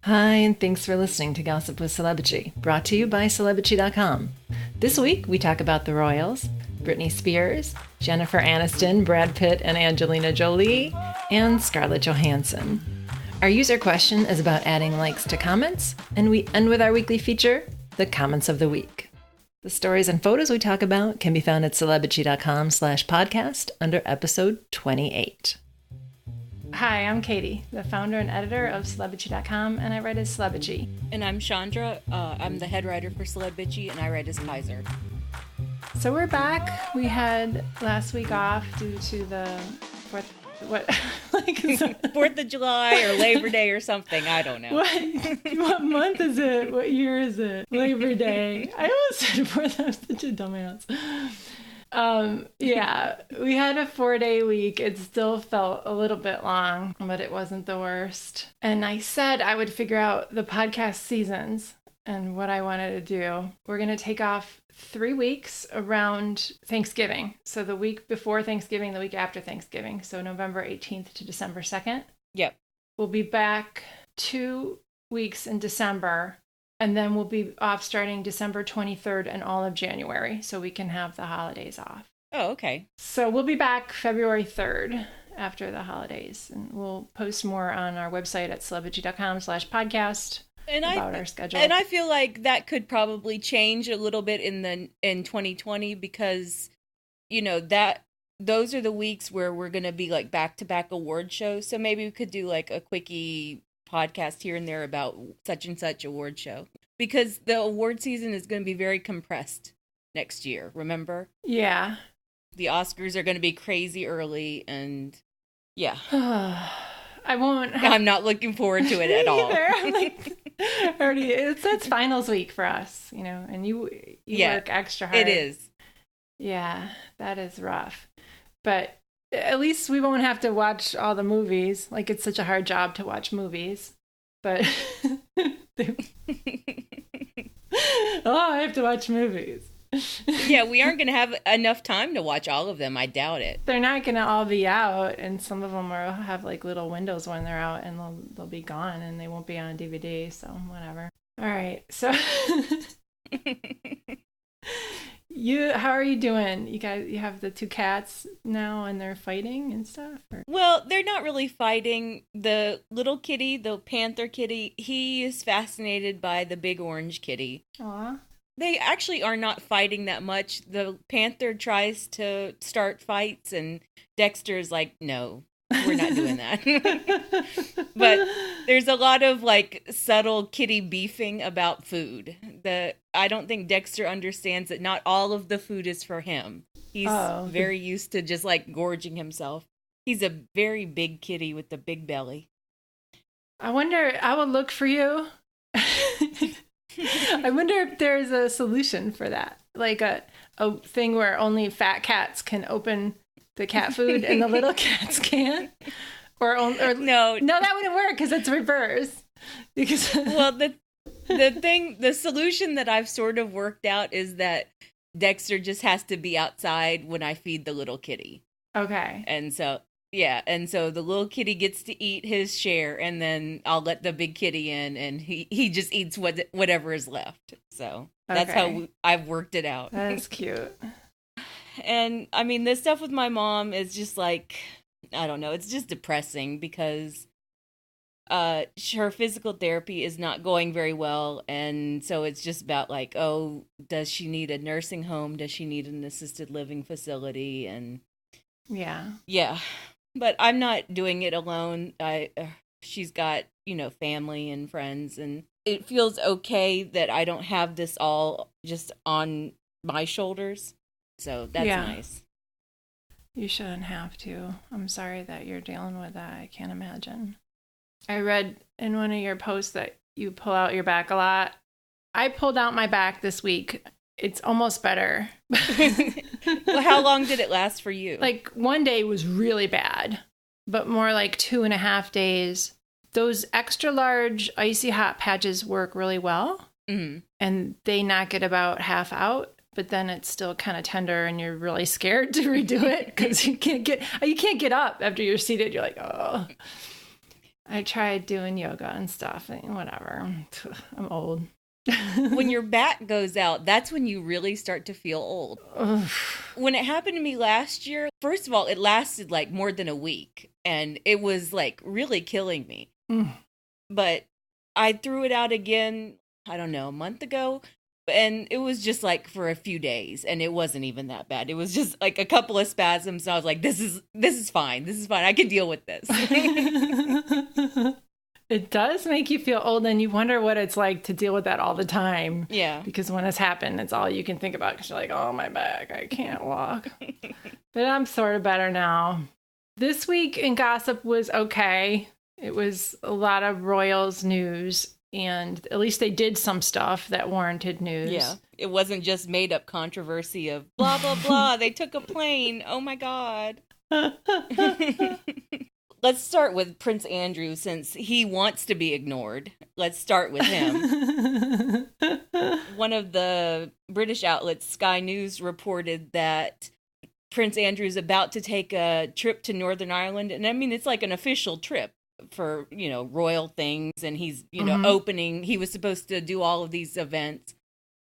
Hi, and thanks for listening to Gossip with Celebrity, brought to you by Celebrity.com. This week, we talk about the royals, Britney Spears, Jennifer Aniston, Brad Pitt and Angelina Jolie, and Scarlett Johansson. Our user question is about adding likes to comments, and we end with our weekly feature, the Comments of the Week. The stories and photos we talk about can be found at Celebrity.com/podcast under episode 28. Hi, I'm Katie, the founder and editor of Celebrity.com, and I write as Celebrity. And I'm Chandra. I'm the head writer for Celebrity, and I write as Kaiser. So we're back. We had last week off due to the 4th of July or Labor Day or something. I don't know. What month is it? What year is it? Labor Day. I almost said 4th. I was such a dumbass. Yeah, we had a 4-day week. It still felt a little bit long, but it wasn't the worst. And I said I would figure out the podcast seasons and what I wanted to do. We're going to take off 3 weeks around Thanksgiving. So the week before Thanksgiving, the week after Thanksgiving. So November 18th to December 2nd. Yep. We'll be back 2 weeks in December. And then we'll be off starting December 23rd and all of January, so we can have the holidays off. Oh, okay. So we'll be back February 3rd after the holidays, and we'll post more on our website at celebrity.com/podcast about our schedule. And I feel like that could probably change a little bit in 2020 because, you know, those are the weeks where we're going to be like back-to-back award shows. So maybe we could do like a quickie podcast here and there about such and such award show because the award season is going to be very compressed next year. Remember? Yeah. The Oscars are going to be crazy early and yeah. I'm not looking forward to it at all. I'm like, it's finals week for us, you know, and you work extra hard. It is. Yeah, that is rough. But at least we won't have to watch all the movies. Like, it's such a hard job to watch movies. But, I have to watch movies. Yeah, we aren't going to have enough time to watch all of them. I doubt it. They're not going to all be out, and some of them will have, like, little windows when they're out, and they'll be gone, and they won't be on DVD, so whatever. All right, so... How are you doing? You have the 2 cats now and they're fighting and stuff? Or? Well, they're not really fighting. The little kitty, the panther kitty, he is fascinated by the big orange kitty. Aw. They actually are not fighting that much. The panther tries to start fights and Dexter's like, no, we're not doing that. But there's a lot of like subtle kitty beefing about food. I don't think Dexter understands that not all of the food is for him. He's very used to just like gorging himself. He's a very big kitty with a big belly. I wonder, I will look for you. I wonder if there's a solution for that. Like a thing where only fat cats can open the cat food and the little cats can't? Or no, that wouldn't work because it's reverse. Well, the solution that I've sort of worked out is that Dexter just has to be outside when I feed the little kitty. Okay. And so the little kitty gets to eat his share, and then I'll let the big kitty in, and he just eats whatever is left. So that's how I've worked it out. That's cute. And I mean, this stuff with my mom is just like, I don't know, it's just depressing because her physical therapy is not going very well. And so it's just about like, oh, does she need a nursing home? Does she need an assisted living facility? And yeah. But I'm not doing it alone. She's got, family and friends, and it feels okay that I don't have this all just on my shoulders. So that's nice. You shouldn't have to. I'm sorry that you're dealing with that. I can't imagine. I read in one of your posts that you pull out your back a lot. I pulled out my back this week. It's almost better. Well, how long did it last for you? Like 1 day was really bad, but more like 2.5 days. Those extra large icy hot patches work really well. Mm-hmm. And they knock it about half out. But then it's still kind of tender and you're really scared to redo it because you can't get up after you're seated. You're like, oh. I tried doing yoga and stuff. And whatever. I'm old. When your back goes out, that's when you really start to feel old. When it happened to me last year, first of all, it lasted like more than a week. And it was like really killing me. But I threw it out again, I don't know, a month ago. And it was just like for a few days, and it wasn't even that bad. It was just like a couple of spasms. And I was like, this is fine. This is fine. I can deal with this. It does make you feel old, and you wonder what it's like to deal with that all the time. Yeah. Because when it's happened, it's all you can think about, because you're like, oh, my back, I can't walk. But I'm sort of better now. This week in gossip was okay. It was a lot of Royals news. And at least they did some stuff that warranted news. Yeah. It wasn't just made up controversy of blah, blah, blah. They took a plane. Oh, my God. Let's start with Prince Andrew, since he wants to be ignored. Let's start with him. One of the British outlets, Sky News, reported that Prince Andrew's about to take a trip to Northern Ireland. And I mean, it's like an official trip for, royal things, and he's, opening. He was supposed to do all of these events,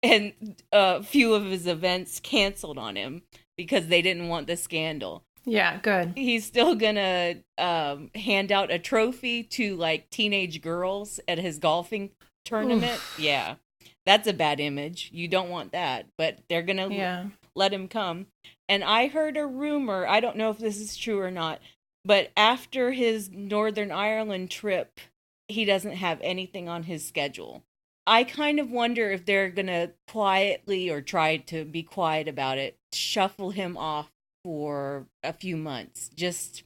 and a few of his events canceled on him because they didn't want the scandal. Yeah, good. He's still gonna hand out a trophy to like teenage girls at his golfing tournament. Oof. Yeah, that's a bad image. You don't want that, but they're gonna let him come. And I heard a rumor, I don't know if this is true or not, but after his Northern Ireland trip, he doesn't have anything on his schedule. I kind of wonder if they're going to quietly, or try to be quiet about it, shuffle him off for a few months.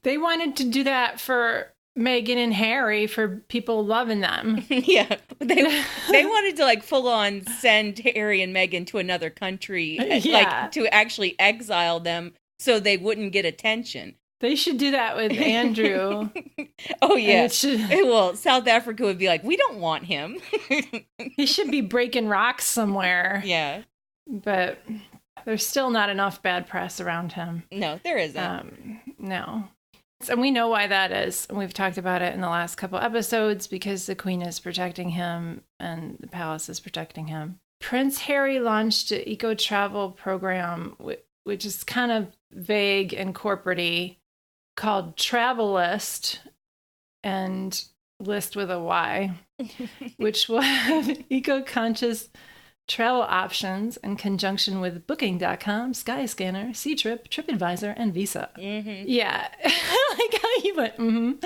They wanted to do that for Meghan and Harry, for people loving them. Yeah. They wanted to like full on send Harry and Meghan to another country, like to actually exile them so they wouldn't get attention. They should do that with Andrew. Oh, yeah. Well, South Africa would be like, we don't want him. He should be breaking rocks somewhere. Yeah. But there's still not enough bad press around him. No, there isn't. No. And we know why that is. And we've talked about it in the last couple episodes, because the Queen is protecting him and the palace is protecting him. Prince Harry launched an eco-travel program, which is kind of vague and corporate-y, called Travel List, and list with a Y, which will have eco-conscious travel options in conjunction with Booking.com, Skyscanner, Ctrip, TripAdvisor, and Visa. Mm-hmm. Yeah. Like how you went,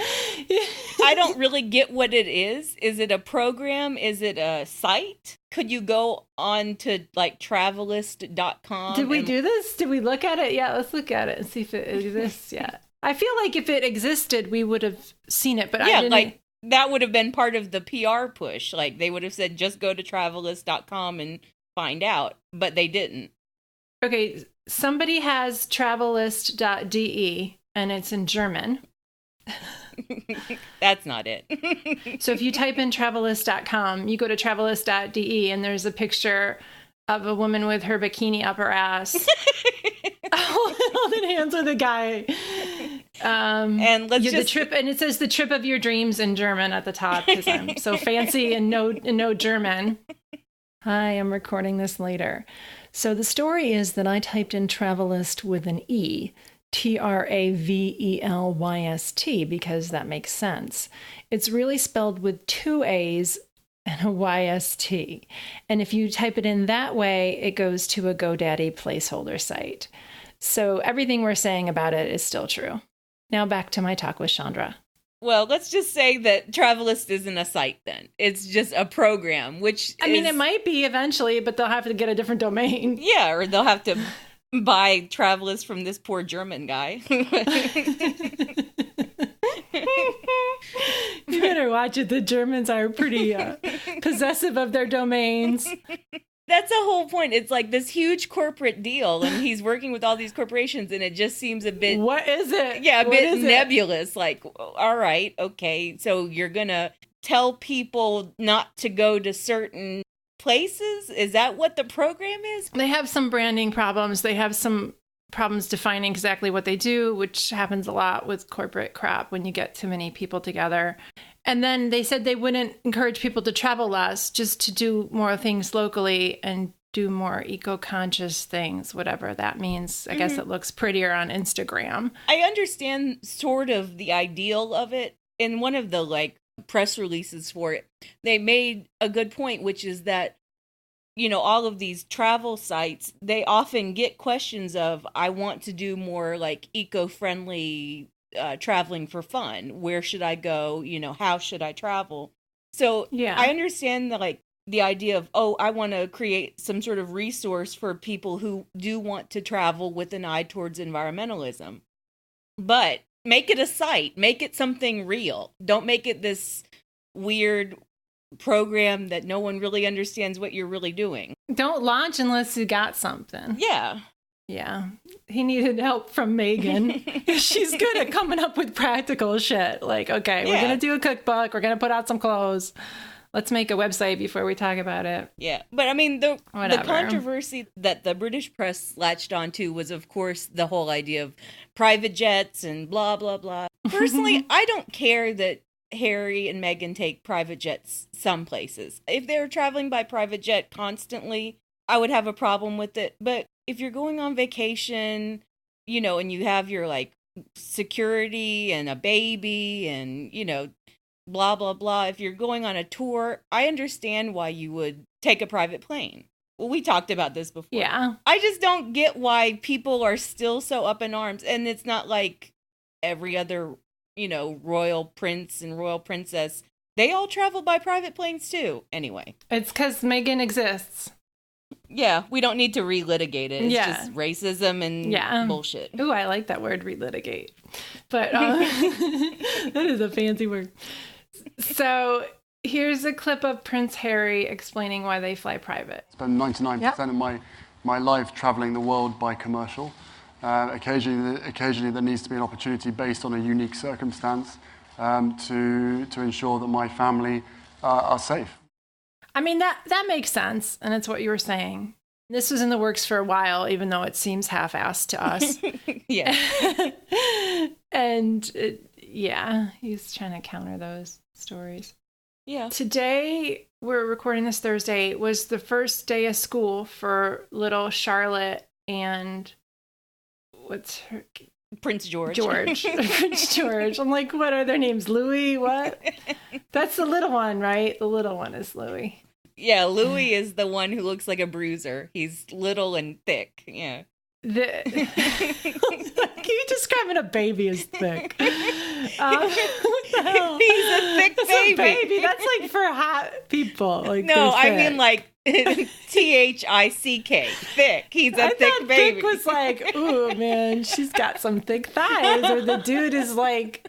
I don't really get what it is. Is it a program? Is it a site? Could you go on to like Travelist.com? Did we do this? Did we look at it? Yeah, let's look at it and see if it exists yet. I feel like if it existed, we would have seen it, but I didn't. Like that would have been part of the PR push. Like they would have said, just go to Travelist.com and find out, but they didn't. Okay, somebody has Travellist.de, and it's in German. That's not it. So if you type in Travellist.com, you go to Travellist.de, and there's a picture of a woman with her bikini up her ass. Holding hands with a guy. And let's just... the trip, and it says the trip of your dreams in German at the top, because I'm so fancy and no German. I am recording this later. So the story is that I typed in Travellist with an E, Travelyst, because that makes sense. It's really spelled with two A's and a YST. And if you type it in that way, it goes to a GoDaddy placeholder site. So everything we're saying about it is still true. Now back to my talk with Chandra. Well, let's just say that Travellist isn't a site then. It's just a program, which I mean, it might be eventually, but they'll have to get a different domain. Yeah, or they'll have to buy Travellist from this poor German guy. You better watch it. The Germans are pretty possessive of their domains. That's the whole point. It's like this huge corporate deal, and he's working with all these corporations, and it just seems a bit... What is it? Yeah, a bit nebulous. Like, all right, okay, so you're going to tell people not to go to certain places? Is that what the program is? They have some branding problems. They have some problems defining exactly what they do, which happens a lot with corporate crap when you get too many people together. And then they said they wouldn't encourage people to travel less, just to do more things locally and do more eco-conscious things, whatever that means. I guess it looks prettier on Instagram. I understand sort of the ideal of it. In one of the like press releases for it, they made a good point, which is that, you know, all of these travel sites, they often get questions of, I want to do more like eco-friendly traveling for fun. Where should I go? You know, how should I travel? So yeah, I understand the idea of, oh, I want to create some sort of resource for people who do want to travel with an eye towards environmentalism. But make it a site. Make it something real. Don't make it this weird program that no one really understands what you're really doing. Don't launch unless you got something. Yeah. Yeah. He needed help from Meghan. She's good at coming up with practical shit. Like, okay, we're going to do a cookbook. We're going to put out some clothes. Let's make a website before we talk about it. Yeah. But I mean, the controversy that the British press latched onto was, of course, the whole idea of private jets and blah, blah, blah. Personally, I don't care that Harry and Meghan take private jets some places. If they're traveling by private jet constantly, I would have a problem with it. But if you're going on vacation, you know, and you have your like security and a baby and, you know, blah, blah, blah. If you're going on a tour, I understand why you would take a private plane. Well, we talked about this before. Yeah. I just don't get why people are still so up in arms. And it's not like every other, you know, royal prince and royal princess. They all travel by private planes too. Anyway. It's because Meghan exists. Yeah, we don't need to relitigate it. It's just racism and bullshit. Ooh, I like that word, relitigate. But that is a fancy word. So here's a clip of Prince Harry explaining why they fly private. I spend 99% of my life traveling the world by commercial. Occasionally there needs to be an opportunity based on a unique circumstance to ensure that my family are safe. I mean, that makes sense, and it's what you were saying. This was in the works for a while, even though it seems half-assed to us. Yeah. And, he's trying to counter those stories. Yeah. Today, we're recording this Thursday, was the first day of school for little Charlotte and what's her... Prince George. Prince George. I'm like, what are their names? Louis, what? That's the little one, right? The little one is Louis. Yeah, Louis is the one who looks like a bruiser. He's little and thick. Yeah. Can you describing a baby as thick? What the hell? He's a thick baby. That's like for hot people. Like, no, I mean like THICK. Thick. He's a thick baby. Thick was like, ooh, man, she's got some thick thighs. Or the dude is like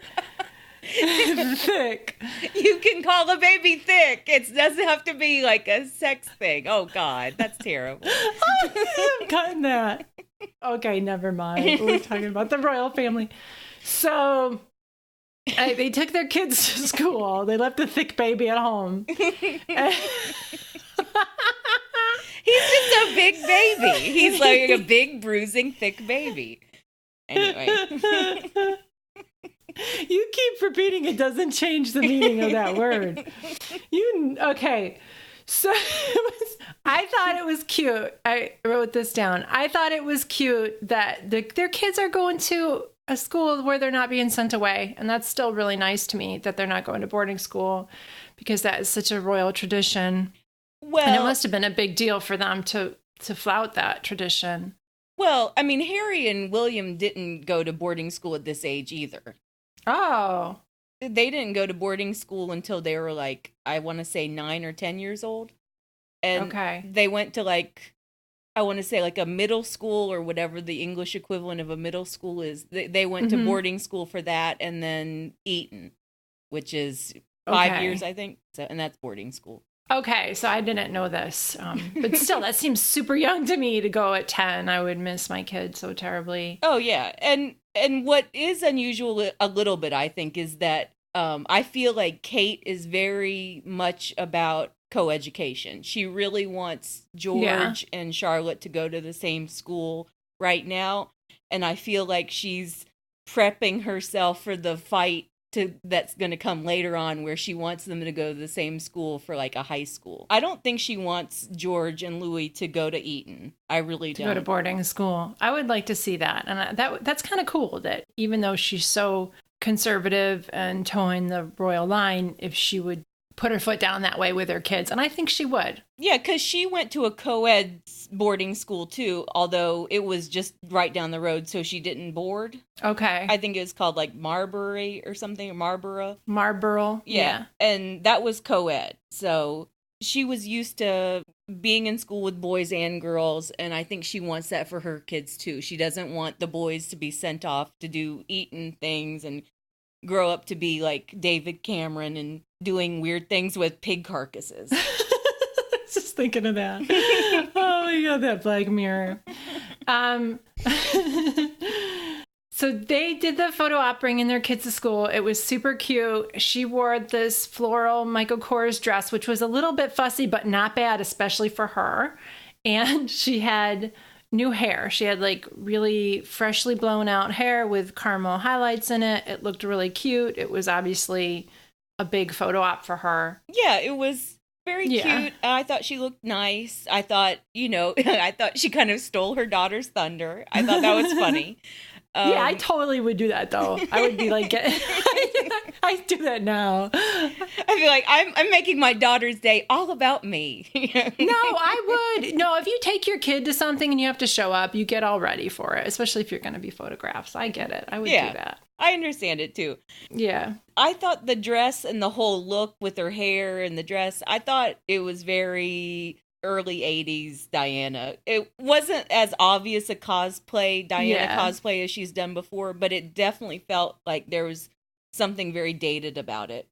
thick. You can call a baby thick. It doesn't have to be like a sex thing. Oh, God. That's terrible. I'm cutting that. Okay, never mind. We're talking about the royal family. So... they took their kids to school. They left the thick baby at home. He's just a big baby. He's like a big, bruising, thick baby. Anyway. You keep repeating it doesn't change the meaning of that word. Okay. So I thought it was cute. I wrote this down. I thought it was cute that their kids are going to a school where they're not being sent away. And that's still really nice to me that they're not going to boarding school because that is such a royal tradition. Well, and it must have been a big deal for them to flout that tradition. Well, I mean, Harry and William didn't go to boarding school at this age either. Oh. They didn't go to boarding school until they were like, I want to say 9 or 10 years old. And they went to like, I want to say like a middle school or whatever the English equivalent of a middle school is. They went to boarding school for that and then Eton, which is 5 years, I think. So, and that's boarding school. Okay, so I didn't know this. But still, that seems super young to me to go at 10. I would miss my kid so terribly. Oh, yeah. And what is unusual a little bit, I think, is that I feel like Kate is very much about coeducation. She really wants George and Charlotte to go to the same school right now. And I feel like she's prepping herself for the fight that's going to come later on where she wants them to go to the same school for like a high school. I don't think she wants George and Louis to go to Eton. I really don't. To go to boarding school. I would like to see that. And that's kind of cool that even though she's so conservative and towing the royal line, if she would put her foot down that way with her kids. And I think she would. Yeah, because she went to a co-ed boarding school too, although it was just right down the road, so she didn't board. Okay. I think it was called like Marbury or something, or Marlborough. Marlborough. Yeah. And that was co-ed. So she was used to being in school with boys and girls, and I think she wants that for her kids too. She doesn't want the boys to be sent off to do Eton things and grow up to be like David Cameron and doing weird things with pig carcasses. Just thinking of that. Oh my God, that Black Mirror. So they did the photo op bringing their kids to school. It was super cute. She wore this floral Michael Kors dress, which was a little bit fussy, but not bad, especially for her. And she had new hair. She had like really freshly blown out hair with caramel highlights in it. It looked really cute. It was obviously a big photo op for her. Yeah, it was very cute. I thought she looked nice. I thought, I thought she kind of stole her daughter's thunder. I thought that was funny. Yeah, I totally would do that though. I would be like, I do that now. I feel like I'm making my daughter's day all about me. No, I would. No, if you take your kid to something and you have to show up, you get all ready for it, especially if you're going to be photographed. I get it. I would do that. I understand it too. Yeah. I thought the dress and the whole look with her hair and the dress, I thought it was very early 80s Diana. It wasn't as obvious a Diana cosplay as she's done before, but it definitely felt like there was something very dated about it.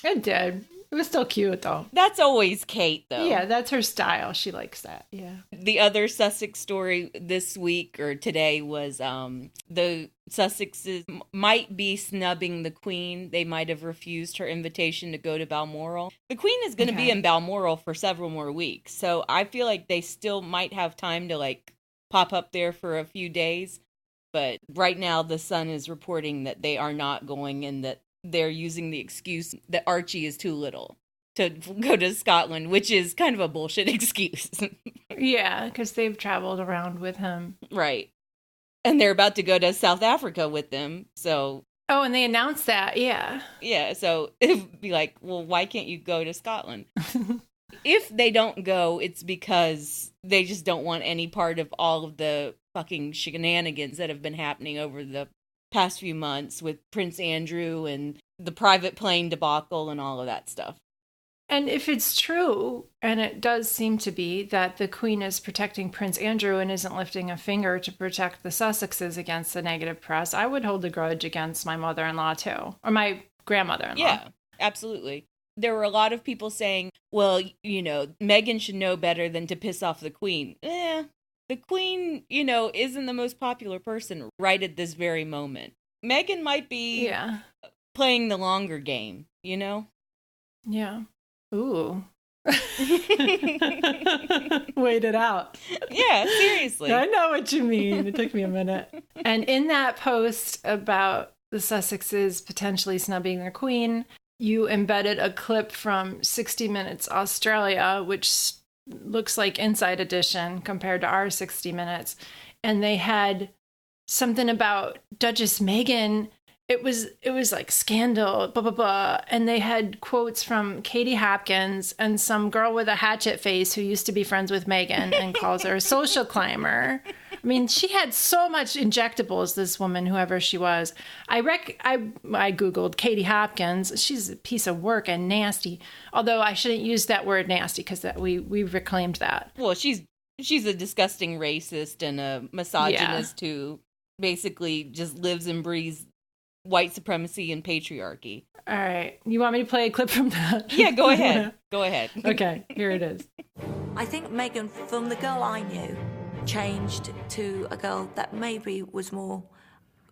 It did. It was still cute though. That's always Kate though. Yeah, that's her style. She likes that. Yeah. The other Sussex story this week or today was the Sussexes might be snubbing the Queen. They might have refused her invitation to go to Balmoral. The Queen is going to be in Balmoral for several more weeks, so I feel like they still might have time to like pop up there for a few days. But right now, the Sun is reporting that they are not going and that they're using the excuse that Archie is too little to go to Scotland, which is kind of a bullshit excuse. Yeah, because they've traveled around with him. Right. And they're about to go to South Africa with them, so... Oh, and they announced that, yeah. Yeah, so it'd be like, well, why can't you go to Scotland? If they don't go, it's because they just don't want any part of all of the fucking shenanigans that have been happening over the past few months with Prince Andrew and the private plane debacle and all of that stuff. And if it's true, and it does seem to be, that the Queen is protecting Prince Andrew and isn't lifting a finger to protect the Sussexes against the negative press, I would hold a grudge against my mother-in-law too, or my grandmother-in-law. Yeah, absolutely. There were a lot of people saying, well, Meghan should know better than to piss off the Queen. The Queen, isn't the most popular person right at this very moment. Meghan might be playing the longer game, Yeah. Ooh. Wait it out. Yeah, seriously. I know what you mean. It took me a minute. And in that post about the Sussexes potentially snubbing their Queen, you embedded a clip from 60 Minutes Australia, which looks like Inside Edition compared to our 60 Minutes. And they had something about Duchess Meghan. It was like scandal, blah, blah, blah. And they had quotes from Katie Hopkins and some girl with a hatchet face who used to be friends with Meghan and calls her a social climber. I mean, she had so much injectables, this woman, whoever she was. I Googled Katie Hopkins. She's a piece of work and nasty. Although I shouldn't use that word nasty because we reclaimed that. Well, she's a disgusting racist and a misogynist who basically just lives and breathes white supremacy and patriarchy. All right. You want me to play a clip from that? Yeah, go ahead. Go ahead. Okay, here it is. I think Meghan, from the girl I knew, changed to a girl that maybe was more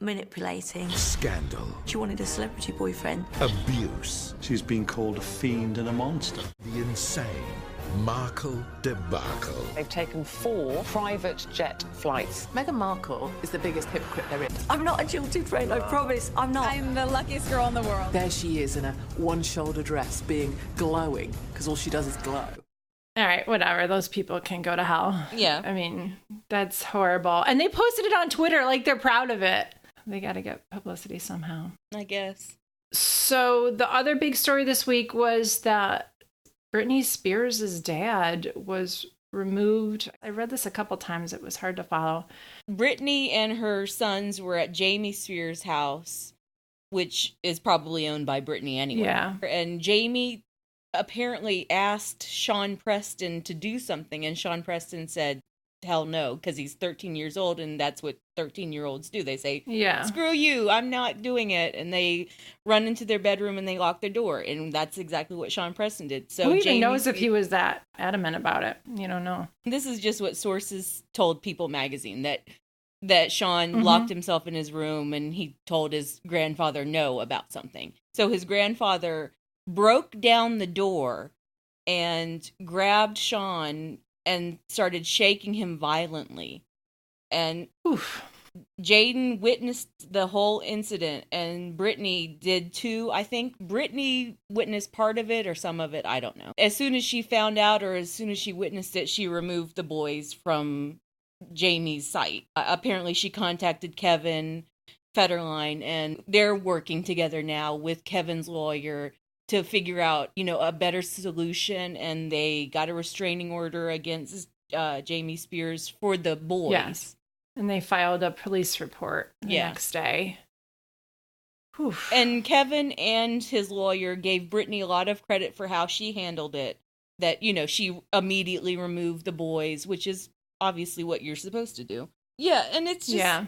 manipulating. Scandal. She wanted a celebrity boyfriend. Abuse. She's been called a fiend and a monster. The insane Markle debacle. They've taken 4 private jet flights. Meghan Markle is the biggest hypocrite there is. I'm not a jilted friend, I promise. I'm not. I'm the luckiest girl in the world. There she is in a one-shoulder dress being glowing, because all she does is glow. All right, whatever. Those people can go to hell. Yeah. I mean, that's horrible. And they posted it on Twitter like they're proud of it. They got to get publicity somehow. I guess. So the other big story this week was that Britney Spears' dad was removed. I read this a couple times. It was hard to follow. Britney and her sons were at Jaime Spears' house, which is probably owned by Britney anyway. Yeah. And Jaime apparently asked Sean Preston to do something, and Sean Preston said, hell no, because he's 13 years old, and that's what 13-year-olds do. They say, yeah, screw you, I'm not doing it. And they run into their bedroom and they lock their door. And that's exactly what Sean Preston did. So who even Jaime knows if he was that adamant about it? You don't know. This is just what sources told People magazine, that Sean locked himself in his room and he told his grandfather no about something. So his grandfather broke down the door and grabbed Sean and started shaking him violently. And Jaden witnessed the whole incident, and Britney did too. I think Britney witnessed part of it or some of it. I don't know. As soon as she found out, or as soon as she witnessed it, she removed the boys from Jamie's site. Apparently she contacted Kevin Federline, and they're working together now with Kevin's lawyer to figure out, a better solution. And they got a restraining order against Jaime Spears for the boys. Yes. And they filed a police report the next day. Whew. And Kevin and his lawyer gave Britney a lot of credit for how she handled it. That, she immediately removed the boys, which is obviously what you're supposed to do. Yeah, and it's just,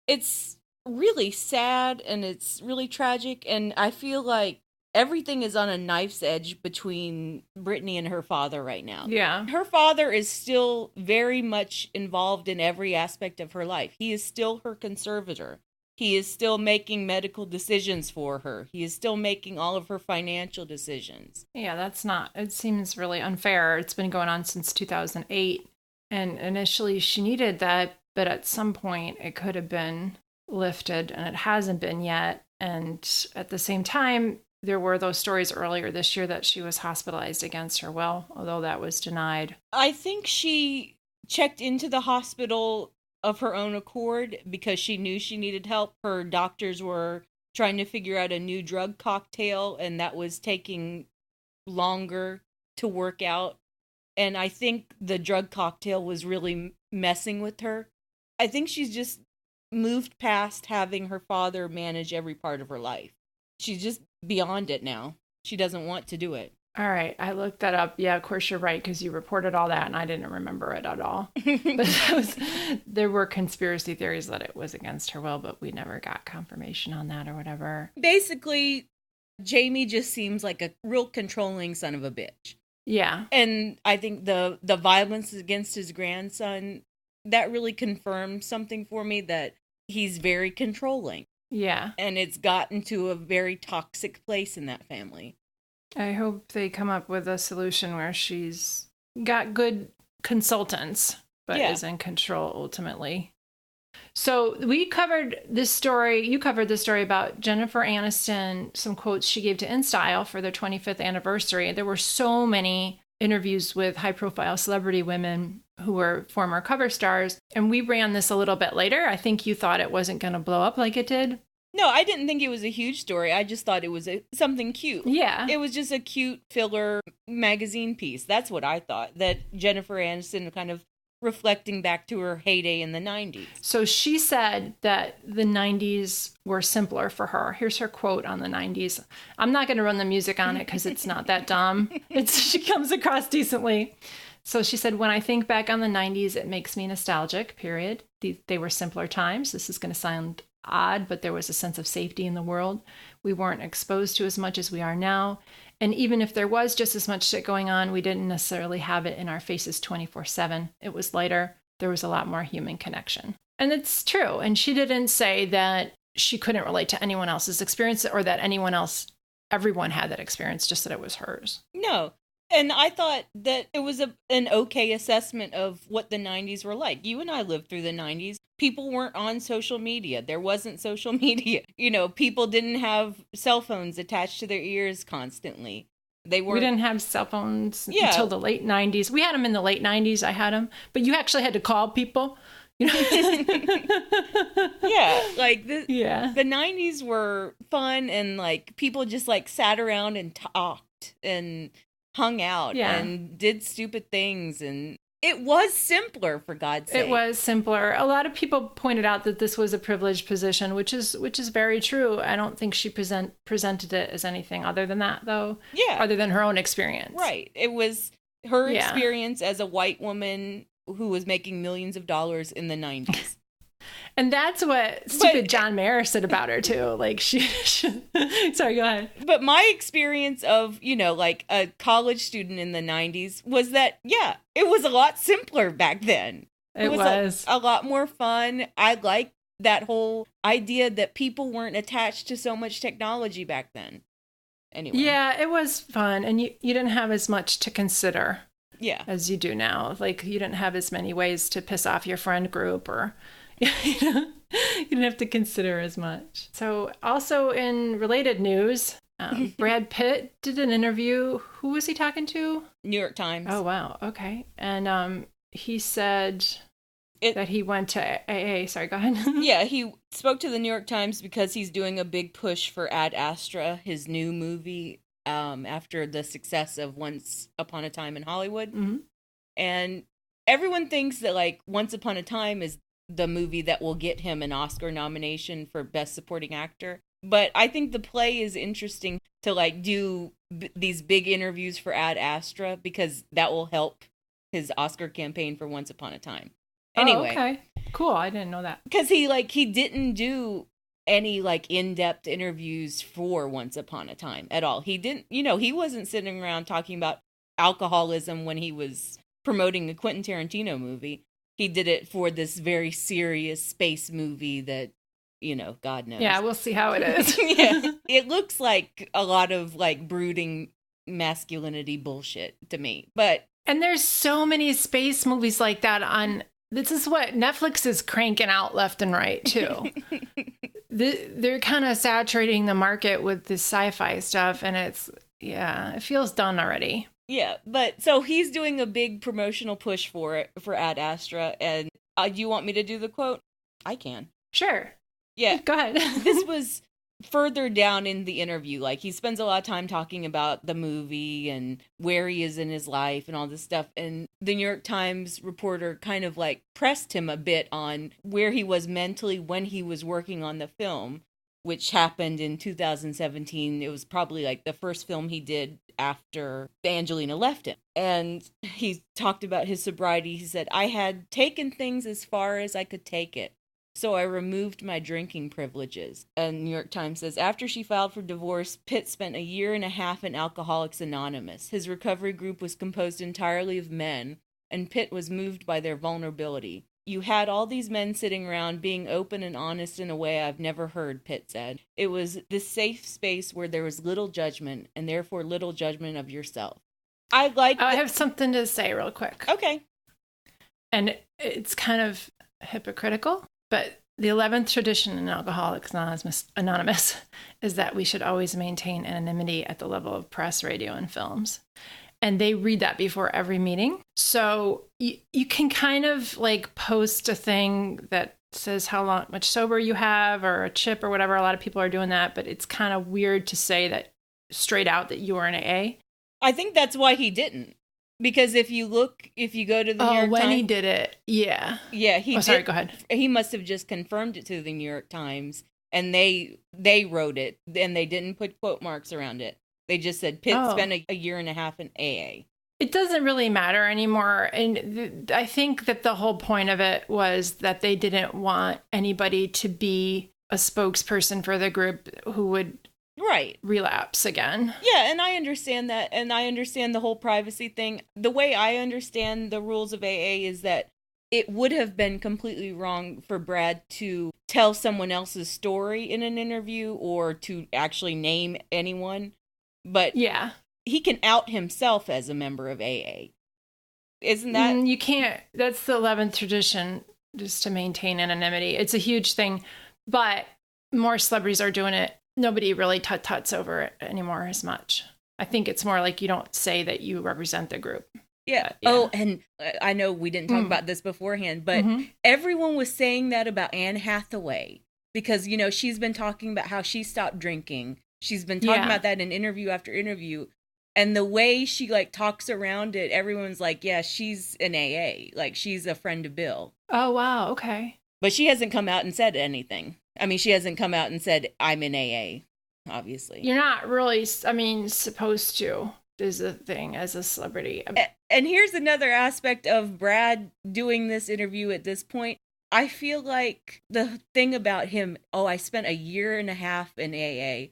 it's really sad and it's really tragic. And I feel like everything is on a knife's edge between Britney and her father right now. Yeah. Her father is still very much involved in every aspect of her life. He is still her conservator. He is still making medical decisions for her. He is still making all of her financial decisions. Yeah, it seems really unfair. It's been going on since 2008. And initially she needed that, but at some point it could have been lifted, and it hasn't been yet. And at the same time, there were those stories earlier this year that she was hospitalized against her will, although that was denied. I think she checked into the hospital of her own accord because she knew she needed help. Her doctors were trying to figure out a new drug cocktail, and that was taking longer to work out. And I think the drug cocktail was really messing with her. I think she's just moved past having her father manage every part of her life. She's just beyond it now. She doesn't want to do it. All right. I looked that up. Yeah, of course you're right, because you reported all that and I didn't remember it at all. But there were conspiracy theories that it was against her will, but we never got confirmation on that or whatever. Basically, Jaime just seems like a real controlling son of a bitch. Yeah. And I think the violence against his grandson, that really confirmed something for me, that he's very controlling. Yeah. And it's gotten to a very toxic place in that family. I hope they come up with a solution where she's got good consultants, but is in control ultimately. So we covered this story. You covered this story about Jennifer Aniston, some quotes she gave to InStyle for their 25th anniversary. There were so many interviews with high-profile celebrity women who were former cover stars. And we ran this a little bit later. I think you thought it wasn't going to blow up like it did. No, I didn't think it was a huge story. I just thought it was something cute. Yeah. It was just a cute filler magazine piece. That's what I thought. That Jennifer Aniston kind of reflecting back to her heyday in the 90s. So she said that the 90s were simpler for her. Here's her quote on the 90s. I'm not going to run the music on it because it's not that dumb. She comes across decently. So she said, when I think back on the 90s, it makes me nostalgic, period. They were simpler times. This is going to sound odd, but there was a sense of safety in the world. We weren't exposed to as much as we are now. And even if there was just as much shit going on, we didn't necessarily have it in our faces 24/7. It was lighter. there was a lot more human connection. And it's true. And she didn't say that she couldn't relate to anyone else's experience or that everyone had that experience, just that it was hers. No. And I thought that it was an okay assessment of what the 90s were like. You and I lived through the 90s. People weren't on social media. There wasn't social media. People didn't have cell phones attached to their ears constantly. We didn't have cell phones until the late 90s. We had them in the late 90s. I had them. But you actually had to call people. Yeah, like the 90s were fun, and like people just like sat around and talked and hung out and did stupid things, and it was simpler, for God's sake. It was simpler. A lot of people pointed out that this was a privileged position, which is very true. I don't think she presented it as anything other than that, though. Yeah. Other than her own experience. Right. It was her experience as a white woman who was making millions of dollars in the 90s. And that's what stupid John Mayer said about her, too. Like, sorry, go ahead. But my experience of, like a college student in the 90s was that, it was a lot simpler back then. It was a lot more fun. I liked that whole idea that people weren't attached to so much technology back then. Anyway. Yeah, it was fun. And you didn't have as much to consider. Yeah. As you do now. Like, you didn't have as many ways to piss off your friend group, or you didn't have to consider as much. So also in related news, Brad Pitt did an interview. Who was he talking to? New York Times. Oh, wow. Okay. And he said that he went to AA. Sorry, go ahead. Yeah, he spoke to the New York Times because he's doing a big push for Ad Astra, his new movie, after the success of Once Upon a Time in Hollywood. Mm-hmm. And everyone thinks that like Once Upon a Time is the movie that will get him an Oscar nomination for Best Supporting Actor. But I think the play is interesting to like do these big interviews for Ad Astra, because that will help his Oscar campaign for Once Upon a Time. Anyway. Oh, okay. Cool. I didn't know that. Because he didn't do any like in-depth interviews for Once Upon a Time at all. He didn't, he wasn't sitting around talking about alcoholism when he was promoting a Quentin Tarantino movie. He did it for this very serious space movie that, God knows. Yeah, we'll see how it is. Yeah. It looks like a lot of like brooding masculinity bullshit to me. And there's so many space movies like that on. This is what Netflix is cranking out left and right, too. They're kind of saturating the market with this sci-fi stuff, and it feels done already. Yeah, but so he's doing a big promotional push for Ad Astra, and do you want me to do the quote? I can. Sure. Yeah. Go ahead. This was further down in the interview. Like, he spends a lot of time talking about the movie and where he is in his life and all this stuff. And the New York Times reporter kind of like pressed him a bit on where he was mentally when he was working on the film, which happened in 2017. It was probably like the first film he did after Angelina left him. And he talked about his sobriety. He said, "I had taken things as far as I could take it, so I removed my drinking privileges." And New York Times says, after she filed for divorce, Pitt spent 1.5 years in Alcoholics Anonymous. His recovery group was composed entirely of men, and Pitt was moved by their vulnerability. "You had all these men sitting around being open and honest in a way I've never heard," Pitt said. "It was this safe space where there was little judgment, and therefore little judgment of yourself." I have something to say real quick. Okay. And it's kind of hypocritical, but the 11th tradition in Alcoholics Anonymous is that we should always maintain anonymity at the level of press, radio, and films. And they read that before every meeting. So you can kind of like post a thing that says how much sober you have, or a chip or whatever. A lot of people are doing that, but it's kind of weird to say that straight out that you were in AA. I think that's why he didn't. Because if you go to the New York Times... when he did it, yeah. Yeah, sorry, go ahead. He must have just confirmed it to the New York Times, and they wrote it, and they didn't put quote marks around it. They just said Pitt spent 1.5 years in AA. It doesn't really matter anymore. And I think that the whole point of it was that they didn't want anybody to be a spokesperson for the group who would relapse again. Yeah, and I understand that. And I understand the whole privacy thing. The way I understand the rules of AA is that it would have been completely wrong for Brad to tell someone else's story in an interview or to actually name anyone. But Yeah. he can out himself as a member of AA. Isn't that? You can't. That's the 11th tradition, just to maintain anonymity. It's a huge thing, but more celebrities are doing it. Nobody really tuts over it anymore as much. I think it's more like you don't say that you represent the group. Yeah. Yeah. Oh, and I know we didn't talk about this beforehand, but everyone was saying that about Anne Hathaway because, you know, she's been talking about how she stopped drinking. She's been talking about that in interview after interview. And the way she like talks around it, everyone's like, yeah, she's an AA. Like she's a friend of Bill. Oh, wow. Okay. But she hasn't come out and said anything. I mean, she hasn't come out and said, I'm in AA, obviously. You're not really, supposed to, is the thing as a celebrity. And here's another aspect of Brad doing this interview at this point. I feel like the thing about him, I spent a year and a half in AA.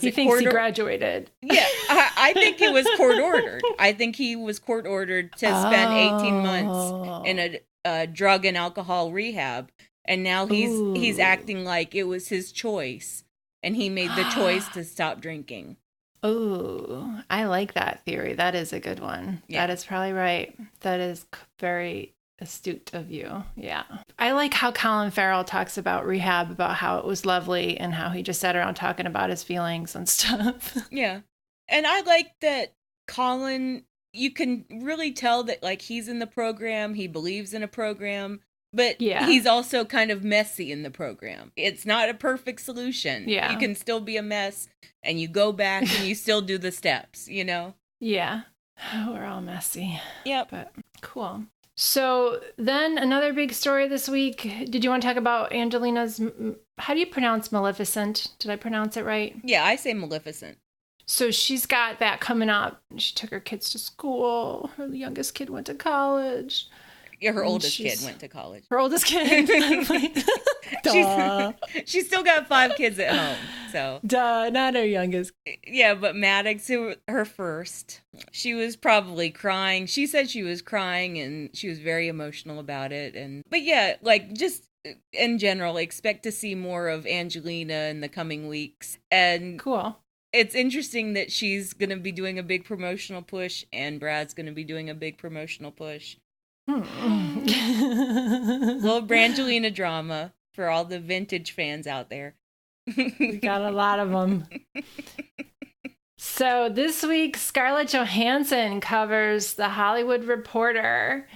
He thinks he graduated. Yeah, I think it was court ordered. I think he was court ordered to spend 18 months in a drug and alcohol rehab. And now he's acting like it was his choice. And he made the choice to stop drinking. Oh, I like that theory. That is a good one. Yeah. That is probably right. That is very astute of you. Yeah. I like how Colin Farrell talks about rehab, about how it was lovely and how he just sat around talking about his feelings and stuff. Yeah. And I like that Colin, you can really tell that like he's in the program, he believes in a program, but he's also kind of messy in the program. It's not a perfect solution. Yeah. You can still be a mess and you go back and you still do the steps, you know? Yeah. We're all messy. Yep. But cool. So then another big story this week. Did you want to talk about Angelina's, how do you pronounce Maleficent? Did I pronounce it right? Yeah, I say Maleficent. So she's got that coming up. She took her kids to school. Her youngest kid went to college. Yeah, her oldest kid went to college. Her oldest kid. She's still got 5 kids at home. So not her youngest. Yeah, but Maddox, her first, she was probably crying. She said she was crying and she was very emotional about it. But yeah, like just in general, expect to see more of Angelina in the coming weeks. And cool. It's interesting that she's going to be doing a big promotional push and Brad's going to be doing a big promotional push. Little Brangelina drama for all the vintage fans out there. We got a lot of them. So this week, Scarlett Johansson covers The Hollywood Reporter,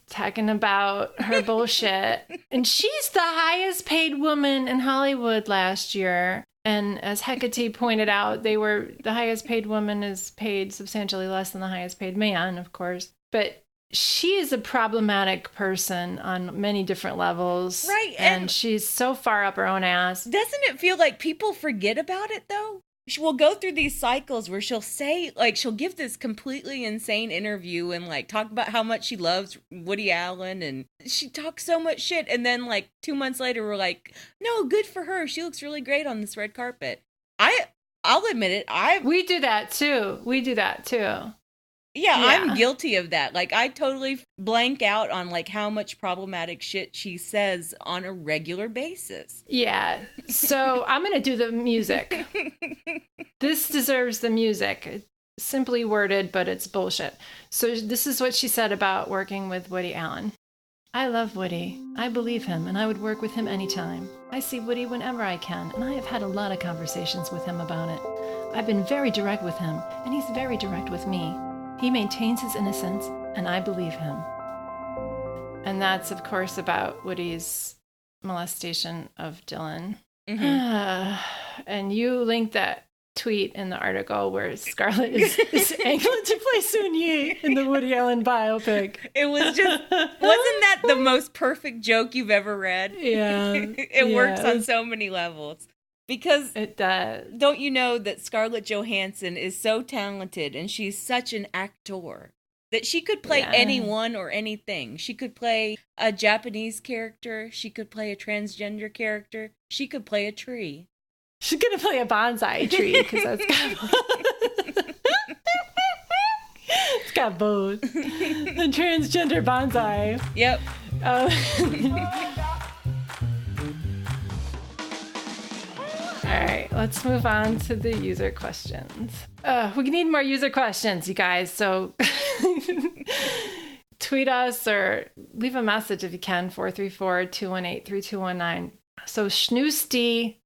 talking about her bullshit. And she's the highest paid woman in Hollywood last year. And as Hecate pointed out, the highest paid woman is paid substantially less than the highest paid man, of course. But she is a problematic person on many different levels. Right. And she's so far up her own ass. Doesn't it feel like people forget about it, though? She will go through these cycles where she'll say, like, she'll give this completely insane interview and, like, talk about how much she loves Woody Allen. And she talks so much shit. And then, like, 2 months later, we're like, no, good for her. She looks really great on this red carpet. I'll admit it. We do that, too. Yeah, I'm guilty of that. Like, I totally blank out on, like, how much problematic shit she says on a regular basis. Yeah. So I'm going to do the music. This deserves the music. It's simply worded, but it's bullshit. So this is what she said about working with Woody Allen. I love Woody. I believe him, and I would work with him anytime. I see Woody whenever I can, and I have had a lot of conversations with him about it. I've been very direct with him, and he's very direct with me. He maintains his innocence, and I believe him. And that's, of course, about Woody's molestation of Dylan. Mm-hmm. And you linked that tweet in the article where Scarlett is angling to play Sun Yi in the Woody Allen biopic. It was just, wasn't that the most perfect joke you've ever read? Yeah. It works on so many levels. Because it does. Don't you know that Scarlett Johansson is so talented and she's such an actor that she could play anyone or anything. She could play a Japanese character. She could play a transgender character. She could play a tree. She's going to play a bonsai tree because that's kind of... It's got both. The transgender bonsai. Yep. All right, let's move on to the user questions. We need more user questions, you guys. So tweet us or leave a message if you can, 434-218-3219. So Snewstie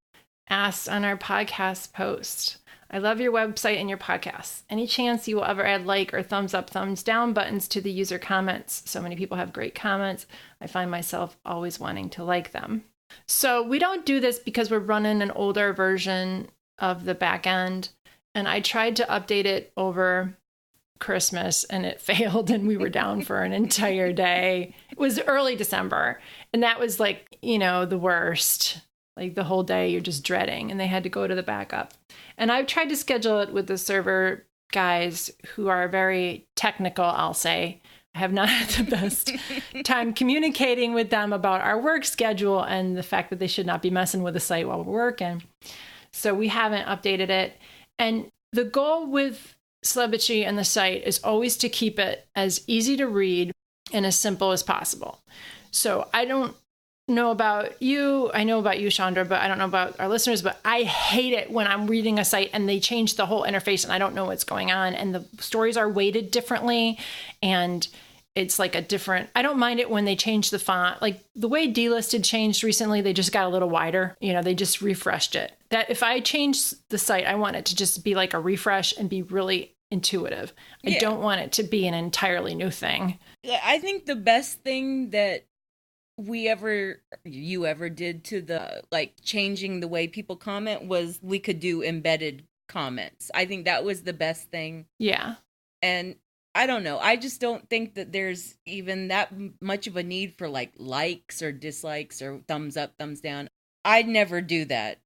asked on our podcast post, I love your website and your podcasts. Any chance you will ever add like or thumbs up, thumbs down buttons to the user comments? So many people have great comments. I find myself always wanting to like them. So we don't do this because we're running an older version of the back end. And I tried to update it over Christmas and it failed and we were down for an entire day. It was early December and that was like, the worst. Like the whole day you're just dreading and they had to go to the backup. And I've tried to schedule it with the server guys who are very technical, I'll say. I have not had the best time communicating with them about our work schedule and the fact that they should not be messing with the site while we're working. So we haven't updated it. And the goal with Celebrity and the site is always to keep it as easy to read and as simple as possible. So I don't know about you. I know about you, Chandra, but I don't know about our listeners, but I hate it when I'm reading a site and they change the whole interface and I don't know what's going on and the stories are weighted differently and it's like a different, I don't mind it when they change the font. Like the way delisted changed recently, they just got a little wider. They just refreshed it. That if I change the site, I want it to just be like a refresh and be really intuitive. I don't want it to be an entirely new thing. I think the best thing that you ever did to the changing the way people comment was we could do embedded comments. I think that was the best thing. Yeah. And I don't know. I just don't think that there's even that much of a need for likes or dislikes or thumbs up, thumbs down. I'd never do that.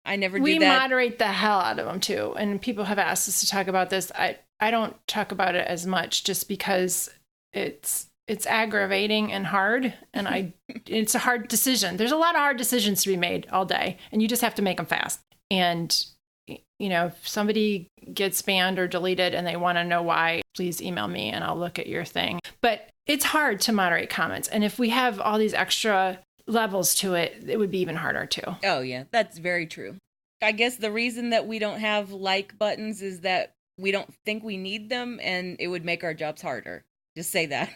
We moderate the hell out of them too. And people have asked us to talk about this. I don't talk about it as much just because it's aggravating and hard. And it's a hard decision. There's a lot of hard decisions to be made all day and you just have to make them fast. And if somebody gets banned or deleted and they want to know why, please email me and I'll look at your thing. But it's hard to moderate comments. And if we have all these extra levels to it, it would be even harder too. Oh, yeah, that's very true. I guess the reason that we don't have like buttons is that we don't think we need them and it would make our jobs harder. Just say that.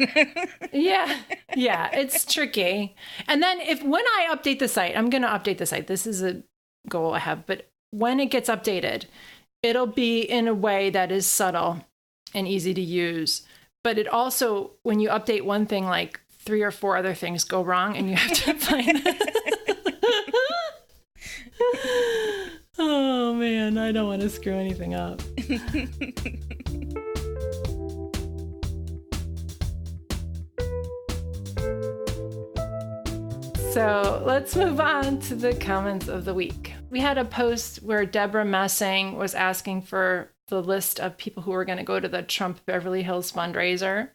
Yeah, it's tricky. And then when I update the site, I'm going to update the site. This is a goal I have. But when it gets updated, it'll be in a way that is subtle and easy to use. But it also, when you update one thing, 3 or 4 other things go wrong and you have to find Oh, man, I don't want to screw anything up. So let's move on to the comments of the week. We had a post where Deborah Messing was asking for the list of people who were going to go to the Trump Beverly Hills fundraiser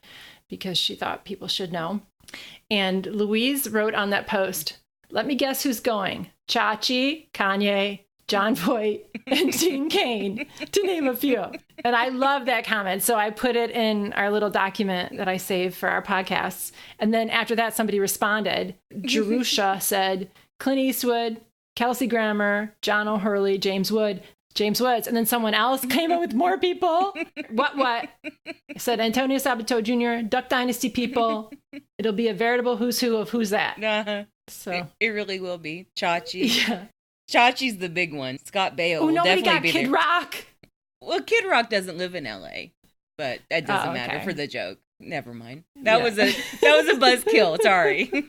because she thought people should know. And Louise wrote on that post, let me guess who's going. Chachi, Kanye, John Voight, and Dean Cain, to name a few. And I love that comment. So I put it in our little document that I save for our podcasts. And then after that, somebody responded. Jerusha said, Clint Eastwood, Kelsey Grammer, John O'Hurley, James Woods. And then someone else came up with more people. What? Said Antonio Sabato Jr., Duck Dynasty people. It'll be a veritable who's who of who's that. Uh-huh. So it really will be. Chachi. Yeah. Chachi's the big one. Scott Baio will nobody definitely got be Kid there. Rock. Well, Kid Rock doesn't live in LA, but that doesn't matter for the joke. Never mind. That was a buzzkill. Sorry. No,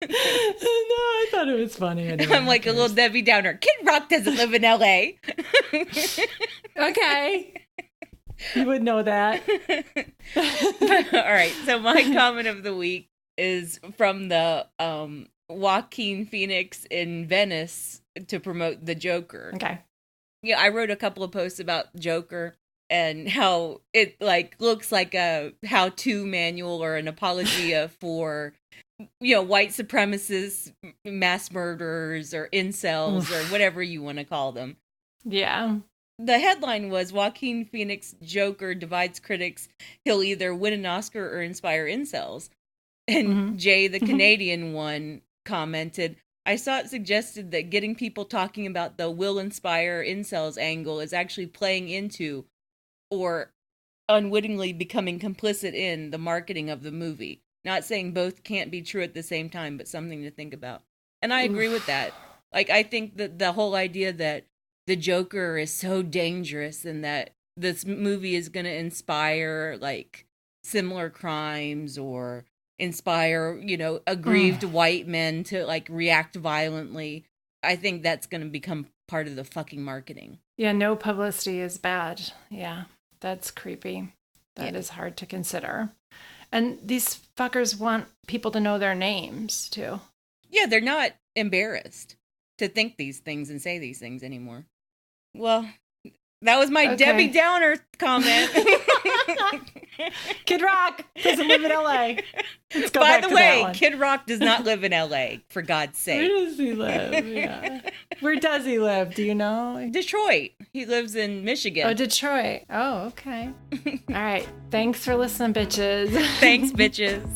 I thought it was funny. I'm like a little Debbie Downer. Kid Rock doesn't live in LA. Okay. You would know that. All right. So my comment of the week is from the Joaquin Phoenix in Venice to promote the Joker. Okay. Yeah, I wrote a couple of posts about Joker and how it looks like a how-to manual or an apologia for white supremacists, mass murderers, or incels, or whatever you want to call them. Yeah. the headline was Joaquin Phoenix Joker divides critics. He'll either win an Oscar or inspire incels. And Jay, the Canadian one, commented, I saw it suggested that getting people talking about the will inspire incels angle is actually playing into or unwittingly becoming complicit in the marketing of the movie. Not saying both can't be true at the same time, but something to think about. And I agree with that. Like, I think that the whole idea that the Joker is so dangerous and that this movie is going to inspire, like, similar crimes or inspire, aggrieved white men to, like, react violently. I think that's going to become part of the fucking marketing. Yeah, no publicity is bad. Yeah, that's creepy. That is hard to consider. And these fuckers want people to know their names, too. Yeah, they're not embarrassed to think these things and say these things anymore. Well, that was my Debbie Downer comment. Kid Rock doesn't live in LA. Let's go By back the to way, that one. Kid Rock does not live in LA, for God's sake. Where does he live? Yeah. Where does he live? Do you know? Detroit. He lives in Michigan. Oh, Detroit. Oh, okay. All right. Thanks for listening, bitches. Thanks, bitches.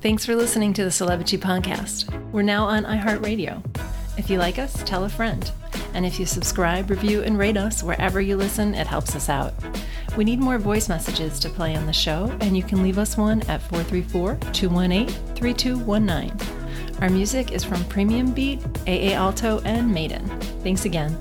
Thanks for listening to the Celebrity Podcast. We're now on iHeartRadio. If you like us, tell a friend. And if you subscribe, review, and rate us wherever you listen, it helps us out. We need more voice messages to play on the show, and you can leave us one at 434-218-3219. Our music is from Premium Beat, AA Alto, and Maiden. Thanks again.